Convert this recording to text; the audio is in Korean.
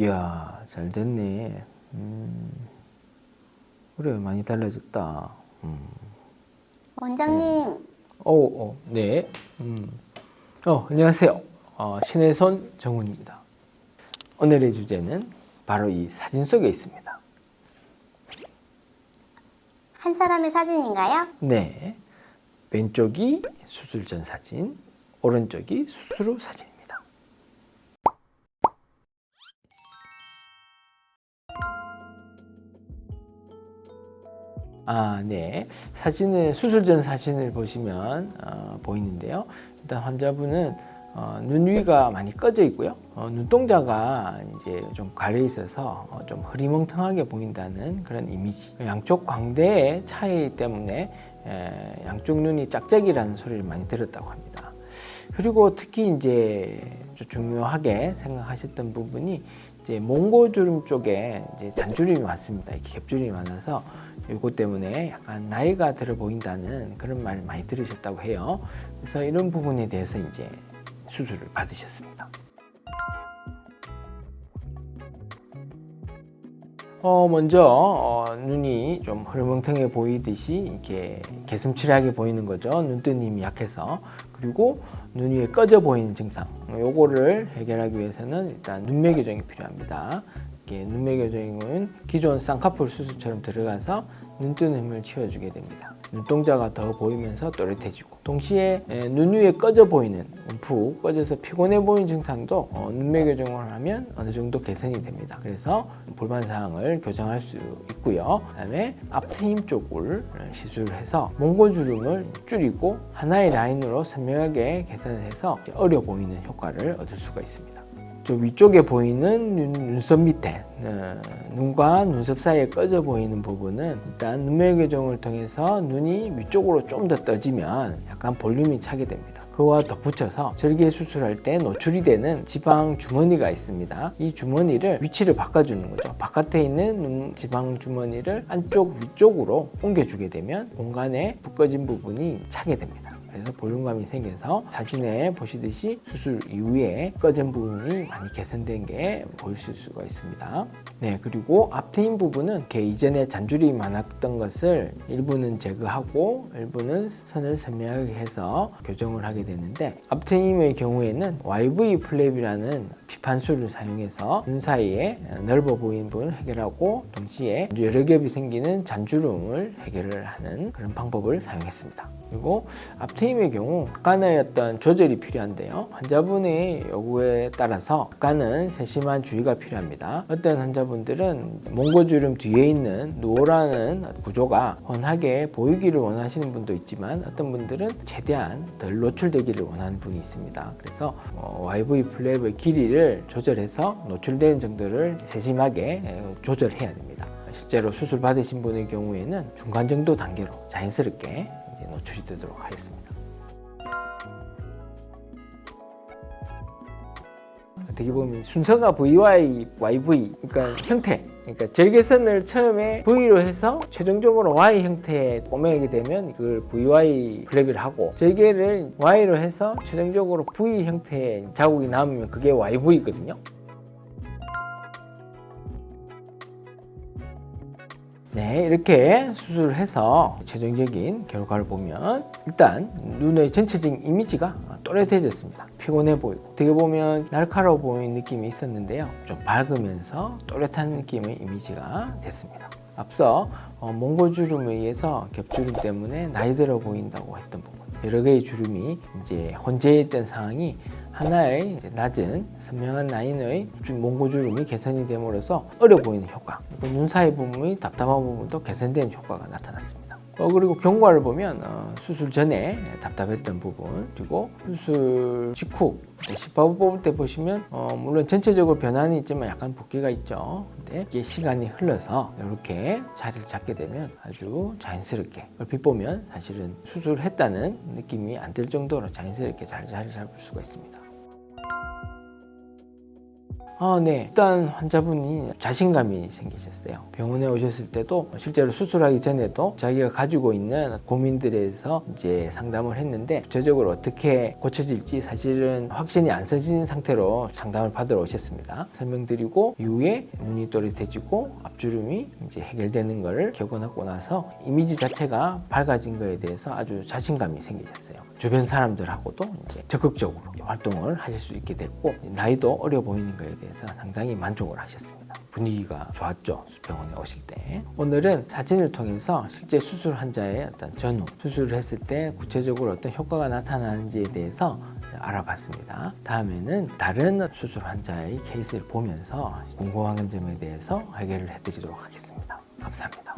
이야, 잘 됐네. 그래, 많이 달라졌다. 원장님, 네. 안녕하세요. 신의 손 정훈입니다. 오늘의 주제는 바로 이 사진 속에 있습니다. 한 사람의 사진인가요? 네. 왼쪽이 수술 전 사진, 오른쪽이 수술 후 사진입니다. 네. 수술 전 사진을 보시면 보이는데요. 일단 환자분은 눈 위가 많이 꺼져 있고요. 눈동자가 이제 좀 가려 있어서 좀 흐리멍텅하게 보인다는 그런 이미지. 양쪽 광대의 차이 때문에 양쪽 눈이 짝짝이라는 소리를 많이 들었다고 합니다. 그리고 특히 이제 좀 중요하게 생각하셨던 부분이 이제 몽고주름 쪽에 이제 잔주름이 많습니다. 이렇게 겹주름이 많아서 이것 때문에 약간 나이가 들어 보인다는 그런 말을 많이 들으셨다고 해요. 그래서 이런 부분에 대해서 이제 수술을 받으셨습니다. 먼저 눈이 좀 흐르멍텅해 보이듯이 이렇게 개슴츠레하게 보이는 거죠. 눈뜨림이 약해서. 그리고 눈 위에 꺼져 보이는 증상, 요거를 해결하기 위해서는 일단 눈매 교정이 필요합니다. 눈매 교정은 기존 쌍꺼풀 수술처럼 들어가서 눈뜨는 힘을 치워주게 됩니다. 눈동자가 더 보이면서 또렷해지고, 동시에 눈 위에 꺼져 보이는, 움푹 꺼져서 피곤해 보이는 증상도 눈매 교정을 하면 어느 정도 개선이 됩니다. 그래서 볼반 사항을 교정할 수 있고요. 그 다음에 앞트임 쪽을 시술을 해서 몽고주름을 줄이고 하나의 라인으로 선명하게 개선을 해서 어려 보이는 효과를 얻을 수가 있습니다. 저 위쪽에 보이는 눈썹 밑에, 눈과 눈썹 사이에 꺼져 보이는 부분은 일단 눈매 교정을 통해서 눈이 위쪽으로 좀 더 떠지면 약간 볼륨이 차게 됩니다. 그와 덧붙여서 절개 수술할 때 노출이 되는 지방 주머니가 있습니다. 이 주머니를 위치를 바꿔주는 거죠. 바깥에 있는 지방 주머니를 안쪽 위쪽으로 옮겨주게 되면 공간에 붓거진 부분이 차게 됩니다. 그래서 볼륨감이 생겨서 사진에 보시듯이 수술 이후에 꺼진 부분이 많이 개선된 게 보이실 수가 있습니다. 네, 그리고 앞트임 부분은 이렇게 이전에 잔주름이 많았던 것을 일부는 제거하고 일부는 선을 선명하게 해서 교정을 하게 되는데, 앞트임의 경우에는 YV 플랩이라는 피판술을 사용해서 눈 사이에 넓어 보이는 부분을 해결하고, 동시에 여러 겹이 생기는 잔주름을 해결을 하는 그런 방법을 사용했습니다. 그리고 앞트임의 경우 약간의 어떤 조절이 필요한데요. 환자분의 요구에 따라서 약간은 세심한 주의가 필요합니다. 어떤 환자분들은 몽고주름 뒤에 있는 노라는 구조가 훤하게 보이기를 원하시는 분도 있지만, 어떤 분들은 최대한 덜 노출되기를 원하는 분이 있습니다. 그래서 YV 플랩의 길이를 조절해서 노출되는 정도를 세심하게 조절해야 됩니다. 실제로 수술 받으신 분의 경우에는 중간 정도 단계로 자연스럽게 노출이 되도록 하겠습니다. 어떻게 보면 순서가 VY, YV, 그러니까 형태, 그러니까 절개선을 처음에 V로 해서 최종적으로 Y 형태에 꼬매게 되면 그걸 VY 플랩을 하고, 절개를 Y로 해서 최종적으로 V 형태의 자국이 남으면 그게 YV거든요. 네, 이렇게 수술을 해서 최종적인 결과를 보면 일단 눈의 전체적인 이미지가 또렷해졌습니다. 피곤해 보이고, 어떻게 보면 날카로워 보이는 느낌이 있었는데요, 좀 밝으면서 또렷한 느낌의 이미지가 됐습니다. 앞서 몽고주름에 의해서 겹주름 때문에 나이 들어 보인다고 했던 부분, 여러 개의 주름이 이제 혼재했던 상황이 하나의 낮은 선명한 라인의 몽고주름이 개선이 됨으로써 어려 보이는 효과, 눈 사이 부분이 답답한 부분도 개선된 효과가 나타났습니다. 그리고 경과를 보면 수술 전에 답답했던 부분, 그리고 수술 직후 시파부 뽑을 때 보시면 물론 전체적으로 변화는 있지만 약간 붓기가 있죠. 근데 이게 시간이 흘러서 이렇게 자리를 잡게 되면 아주 자연스럽게, 얼핏 보면 사실은 수술했다는 느낌이 안 들 정도로 자연스럽게 잘 자리를 잡을 수가 있습니다. 네. 일단 환자분이 자신감이 생기셨어요. 병원에 오셨을 때도 실제로 수술하기 전에도 자기가 가지고 있는 고민들에 대해서 이제 상담을 했는데 구체적으로 어떻게 고쳐질지 사실은 확신이 안 서진 상태로 상담을 받으러 오셨습니다. 설명드리고 이후에 눈이 또렷해지고 앞주름이 이제 해결되는 것을 경험하고 나서 이미지 자체가 밝아진 거에 대해서 아주 자신감이 생기셨어요. 주변 사람들하고도 이제 적극적으로 활동을 하실 수 있게 됐고 나이도 어려 보이는 것에 대해서 상당히 만족을 하셨습니다. 분위기가 좋았죠. 병원에 오실 때. 오늘은 사진을 통해서 실제 수술 환자의 어떤 전후, 수술을 했을 때 구체적으로 어떤 효과가 나타나는지에 대해서 알아봤습니다. 다음에는 다른 수술 환자의 케이스를 보면서 궁금한 점에 대해서 해결을 해드리도록 하겠습니다. 감사합니다.